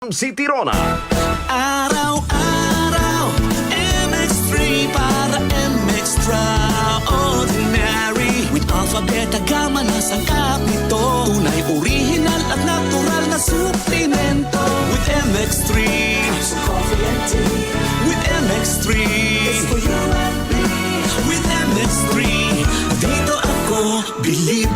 Si Tirona. Araw-araw, MX3 para MX-Traordinary. With Alpha, Beta, Gamma na sangkap nito. Tunay, original at natural na suplemento. With MX3, so coffee and tea. With MX3, it's for you and me. With MX3, dito ako believe.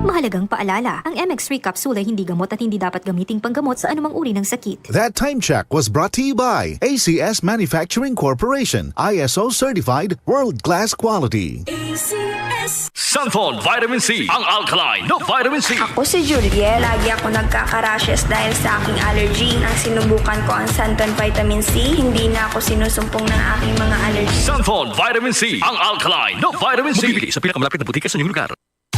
Mahalagang paalala, ang MX3 capsule ay hindi gamot at hindi dapat gamiting panggamot sa anumang uri ng sakit. That time check was brought to you by ACS Manufacturing Corporation, ISO certified, world-class quality. ACS. Santon Vitamin C, ang alkaline na vitamin C. Ako si Juliet. Lagi ako nagkaka-rashes dahil sa aking allergy. Nang sinubukan ko ang Santon Vitamin C, hindi na ako sinusumpong ng aking mga allergy. Santon Vitamin C, ang alkaline na vitamin C. Mabibili sa pinakamalapit na butika sa inyong lugar.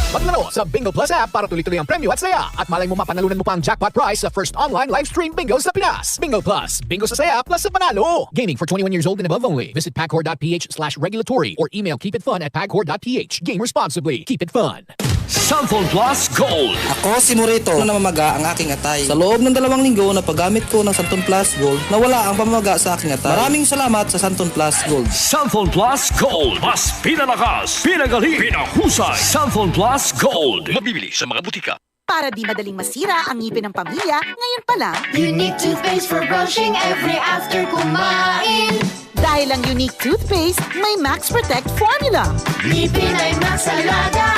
Maglaro sa Bingo Plus app para tuloy-tuloy ang premyo at saya. At malay mo mapanalunan mo pa ang jackpot prize sa first online live stream bingo sa Pinas. Bingo Plus. Bingo sa saya plus sa panalo. Gaming for 21 years old and above only. Visit pagcor.ph/regulatory or email keepitfun@pagcor.ph. Game responsibly. Keep it fun. Santon Plus Gold. Ako si Morito na namamaga ang aking atay. Sa loob ng 2 linggo na paggamit ko ng Santon Plus Gold, nawala ang pamamaga sa aking atay. Maraming salamat sa Santon Plus Gold. Santon Plus Gold. Mas pinalakas, pinagaling, pinahusay. Santon Plus Gold. Mabibili sa mga butika. Para di madaling masira ang ngipin ng pamilya, ngayon pa lang, Unique toothpaste for brushing every after kumain. dahil ang unique toothpaste, may Max Protect formula. Ngipin ay Max Alaga,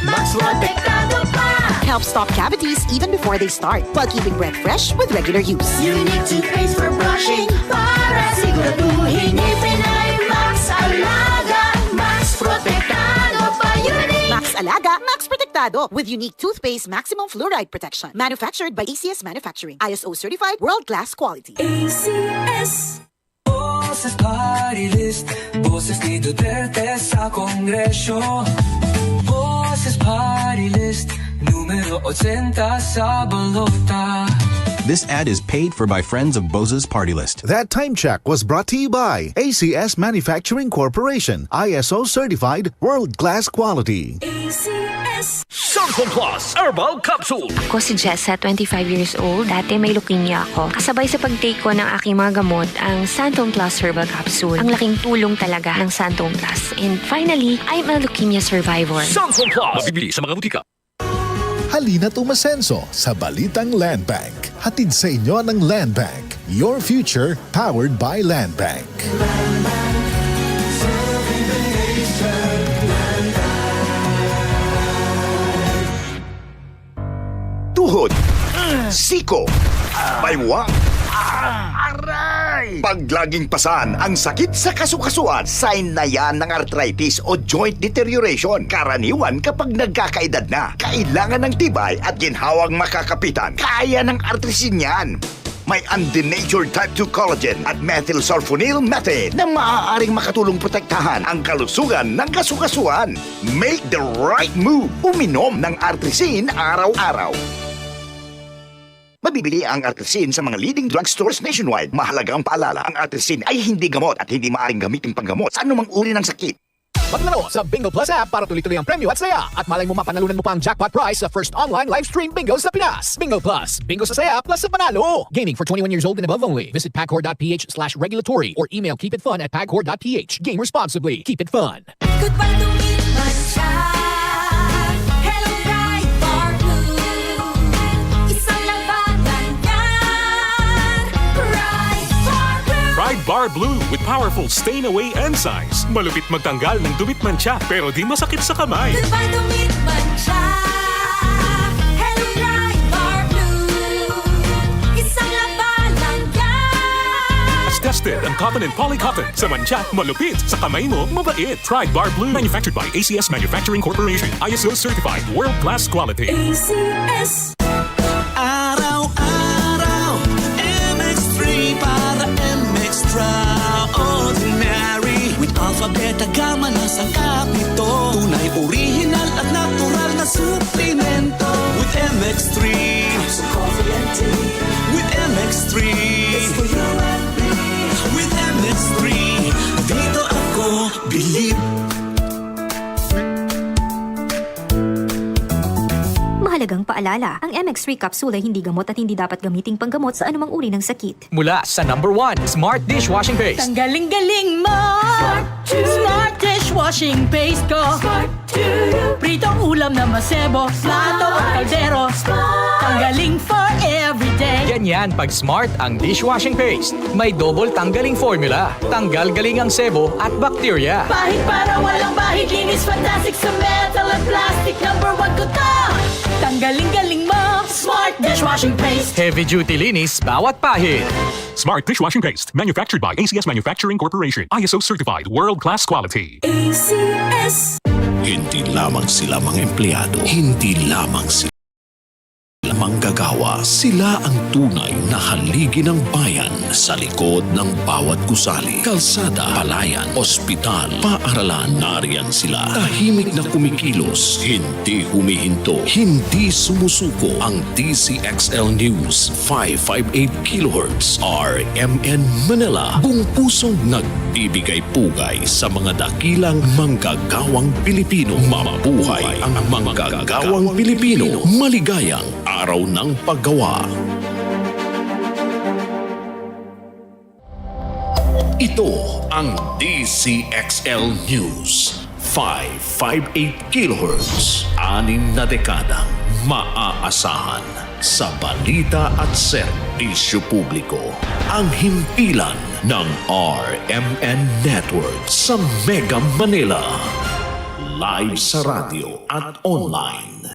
Max Protektado pa. Helps stop cavities even before they start, while keeping breath fresh with regular use. Unique toothpaste for brushing para siguraduhin. Ngipin ay Max Alaga, Max Protektado pa. Unique. Max Alaga, Max Protectado with unique toothpaste maximum fluoride protection. Manufactured by ACS Manufacturing. ISO certified world-class quality. ACS. Boses party list, boses ni Duterte sa Kongresyo. Boses party list, numero 80 sa balota. This ad is paid for by friends of Bose's Party List. That time check was brought to you by ACS Manufacturing Corporation, ISO certified, world-class quality. ACS. Santon Plus Herbal Capsule. Ako si Jessa, 25 years old. Dati may leukemia ako. Kasabay sa pag-take ko ng aking mga gamot, ang Santon Plus Herbal Capsule. Ang laking tulong talaga ng Santon Plus. And finally, I'm a leukemia survivor. Santon Plus. Mabibili sa mga butika. Halina't umasenso sa Balitang Land Bank. Hatid sa inyo ng Land Bank. Your future powered by Land Bank. Tuhod, siko, baywang, aray! Pag laging pasan ang sakit sa kasukasuan, sign na yan ng arthritis o joint deterioration. Karaniwan kapag nagkakaedad na, kailangan ng tibay at ginhawang makakapitan. Kaya ng artrisin yan. May undenatured type 2 collagen at methylsulfonyl methane na maaaring makatulong protektahan ang kalusugan ng kasukasuan. Make the right move. Uminom ng artrisin araw-araw. Mabibili ang artrisin sa mga leading drugstores nationwide. Mahalagang paalala, ang artrisin ay hindi gamot at hindi maaaring gamiting panggamot sa anumang uri ng sakit. Maglaro sa Bingo Plus app para tuloy-tuloy ang premyo at saya. At malay mo mapanalunan mo pa ang jackpot prize sa first online live stream bingo sa Pinas. Bingo Plus. Bingo sa saya plus sa panalo. Gaming for 21 years old and above only. Visit pagcor.ph/regulatory or email keepitfun@pagcor.ph. Game responsibly. Keep it fun. Goodbye to meet my child. Hello, bright bar blue. Isang labanan yan. Bright bar blue. Pride Bar Blue with powerful stain-away enzymes. Malupit magtanggal ng dubit mancha pero di masakit sa kamay. Goodbye to meet my child. Hello, bright bar blue. Isang labanan yan. As tested ang cotton and polycotton. Sa mancha, malupit. Sa kamay mo, mabait. Pride Bar Blue. Manufactured by ACS Manufacturing Corporation. ISO certified. World-class quality. ACS. Araw-araw, MX3 para MX-Traordinary. With Alpha, Beta, Gamma na sangkap nito. Tunay, original at natural na suplemento. With MX3, so coffee and tea. With MX3, it's for you and me. With MX3, dito ako believe. Mahalagang paalala, ang MX3 capsule ay hindi gamot at hindi dapat gamiting panggamot sa anumang uri ng sakit. Mula sa number 1, Smart Dishwashing Paste. Ang galing-galing mo! Smart dishwashing paste ko! Pritong ulam na masebo, plato at kaldero. Tanggaling for everyday. Ganyan pag Smart ang dishwashing paste. May double tanggaling formula. Tanggal galing ang sebo at bakterya. Bahid para walang bahid, linis fantastic sa metal at plastic. Number 1 ko to! Tanggaling-galing mo! Smart dishwashing paste. Heavy duty linis bawat pahid. Smart Dishwashing Paste, manufactured by ACS Manufacturing Corporation. ISO certified, world-class quality. ACS. Hindi lamang sila mga empleyado, hindi lamang sila manggagawa, sila ang tunay na haligi ng bayan sa likod ng bawat gusali, kalsada, palayan, ospital, paaralan. Nariyan sila, tahimik na kumikilos, hindi humihinto, hindi sumusuko. Ang DCXL News 558 kHz RMN Manila, buong pusong nagbibigay pugay sa mga dakilang manggagawang Pilipino. Mabuhay ang manggagawang Pilipino. Maligayang araw ng paggawa. Ito ang DCXL News 558 kHz. 6 na dekadang maaasahan sa balita at serbisyo publiko. Ang himpilan ng RMN Network sa Mega Manila. Live sa radyo at online.